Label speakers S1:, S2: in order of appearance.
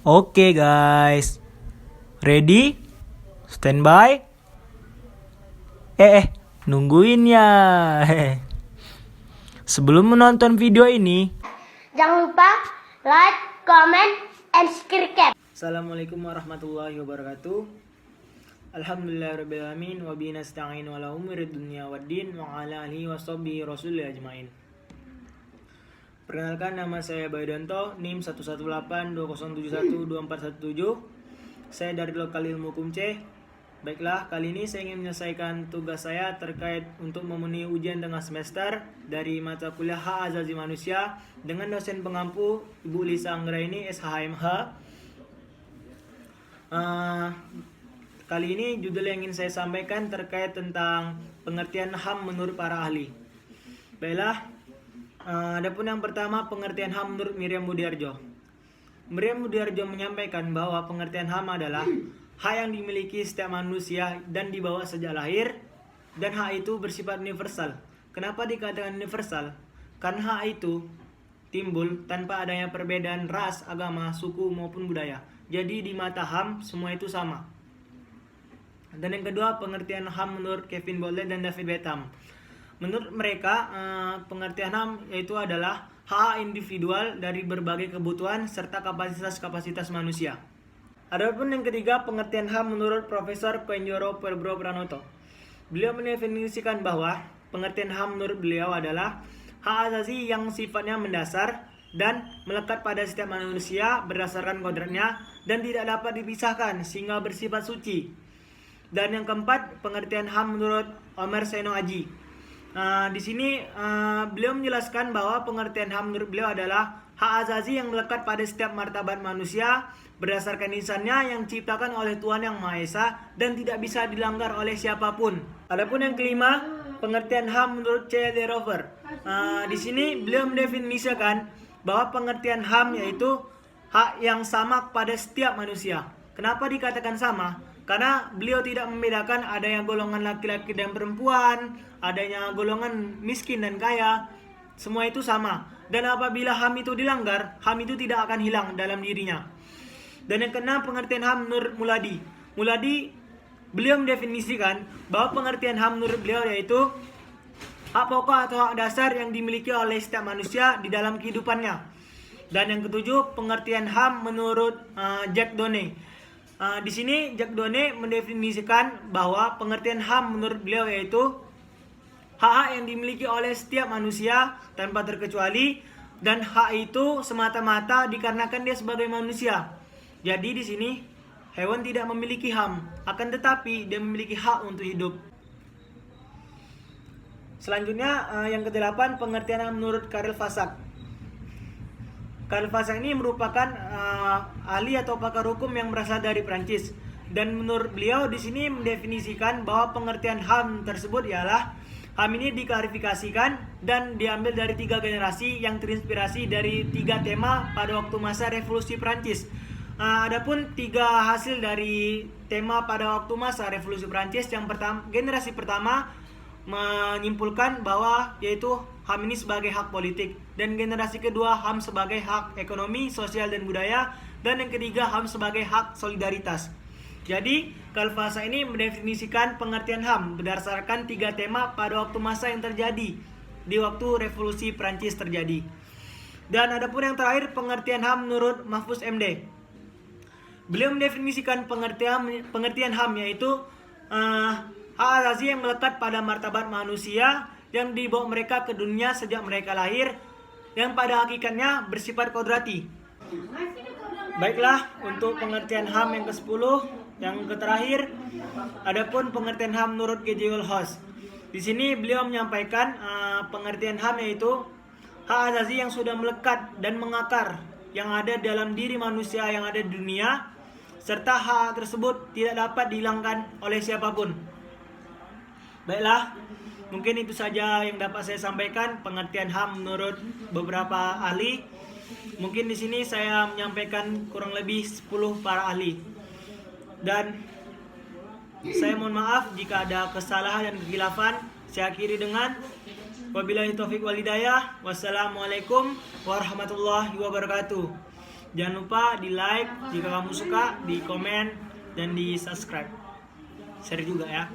S1: Oke guys, ready? Standby? Nungguin ya. Sebelum menonton video ini,
S2: jangan lupa like, comment, and subscribe.
S1: Assalamualaikum warahmatullahi wabarakatuh. Alhamdulillahirrabbilalamin. Wabihi nasta'in ala umuri dunya waddin. Wa ala alihi wa sahbihi rasulillah ajmain. Perkenalkan, nama saya Baydonto, NIM 11820712417. Saya dari Lokal Ilmu Hukum C. Baiklah, kali ini saya ingin menyelesaikan tugas saya terkait untuk memenuhi ujian tengah semester dari mata kuliah Hak Asasi Manusia dengan dosen pengampu Ibu Lisa Anggraini SHMH. Kali ini judul yang ingin saya sampaikan terkait tentang pengertian HAM menurut para ahli. Baiklah, adapun yang pertama, pengertian HAM menurut Miriam Budiarjo. Miriam Budiarjo menyampaikan bahwa pengertian HAM adalah hak yang dimiliki setiap manusia dan dibawa sejak lahir, dan hak itu bersifat universal. Kenapa dikatakan universal? Karena hak itu timbul tanpa adanya perbedaan ras, agama, suku maupun budaya. Jadi di mata HAM semua itu sama. Dan yang kedua, pengertian HAM menurut Kevin Bowler dan David Betham. Menurut mereka, pengertian HAM yaitu adalah hak individual dari berbagai kebutuhan serta kapasitas manusia. Adapun yang ketiga, pengertian HAM menurut Profesor Koenjoro Perbro Pranoto. Beliau mendefinisikan bahwa pengertian HAM menurut beliau adalah hak asasi yang sifatnya mendasar dan melekat pada setiap manusia berdasarkan kodratnya dan tidak dapat dipisahkan sehingga bersifat suci. Dan yang keempat, pengertian HAM menurut Omer Seno Aji. Di sini beliau menjelaskan bahwa pengertian HAM menurut beliau adalah hak asasi yang melekat pada setiap martabat manusia berdasarkan insannya yang diciptakan oleh Tuhan Yang Maha Esa dan tidak bisa dilanggar oleh siapapun. Adapun yang kelima, pengertian HAM menurut C. D. Rover. Di sini beliau mendefinisikan bahwa pengertian HAM yaitu hak yang sama pada setiap manusia. Kenapa dikatakan sama? Karena beliau tidak membedakan adanya golongan laki-laki dan perempuan, adanya golongan miskin dan kaya, semua itu sama. Dan apabila HAM itu dilanggar, HAM itu tidak akan hilang dalam dirinya. Dan yang keenam, pengertian HAM menurut Muladi. Muladi, beliau mendefinisikan bahwa pengertian HAM menurut beliau yaitu hak pokok atau hak dasar yang dimiliki oleh setiap manusia di dalam kehidupannya. Dan yang ketujuh, pengertian HAM menurut Jack Donne. Di sini Jack Donne mendefinisikan bahwa pengertian HAM menurut beliau yaitu hak yang dimiliki oleh setiap manusia tanpa terkecuali, dan hak itu semata-mata dikarenakan dia sebagai manusia. Jadi di sini hewan tidak memiliki HAM, akan tetapi dia memiliki hak untuk hidup. Selanjutnya yang ke-8, pengertian HAM menurut Karel Vasak. Karel Vasak ini merupakan ahli atau pakar hukum yang berasal dari Prancis, dan menurut beliau di sini mendefinisikan bahwa pengertian HAM tersebut ialah HAM ini diklarifikasikan dan diambil dari 3 generasi yang terinspirasi dari 3 tema pada waktu masa Revolusi Prancis. Adapun 3 hasil dari tema pada waktu masa Revolusi Prancis, yang pertama, generasi pertama menyimpulkan bahwa yaitu HAM ini sebagai hak politik, dan generasi kedua HAM sebagai hak ekonomi, sosial dan budaya, dan yang ketiga HAM sebagai hak solidaritas. Jadi Karel Vasak ini mendefinisikan pengertian HAM berdasarkan 3 tema pada waktu masa yang terjadi di waktu Revolusi Prancis terjadi. Dan adapun yang terakhir, pengertian HAM menurut Mahfuz MD. Beliau mendefinisikan pengertian HAM yaitu hak asasi yang melekat pada martabat manusia yang dibawa mereka ke dunia sejak mereka lahir, yang pada hakikatnya bersifat kodrati. Baiklah, untuk pengertian HAM yang ke-10, yang terakhir, adapun pengertian HAM menurut G.J. Holhouse. Di sini beliau menyampaikan pengertian HAM yaitu hak asasi yang sudah melekat dan mengakar yang ada dalam diri manusia yang ada di dunia, serta hak tersebut tidak dapat dihilangkan oleh siapapun. Baiklah, mungkin itu saja yang dapat saya sampaikan pengertian HAM menurut beberapa ahli. Mungkin di sini saya menyampaikan kurang lebih 10 para ahli. Dan saya mohon maaf jika ada kesalahan dan kekhilafan. Saya akhiri dengan wabillahi taufik wal hidayah. Wassalamualaikum warahmatullahi wabarakatuh. Jangan lupa di like jika kamu suka, di komen, dan di subscribe. Share juga ya.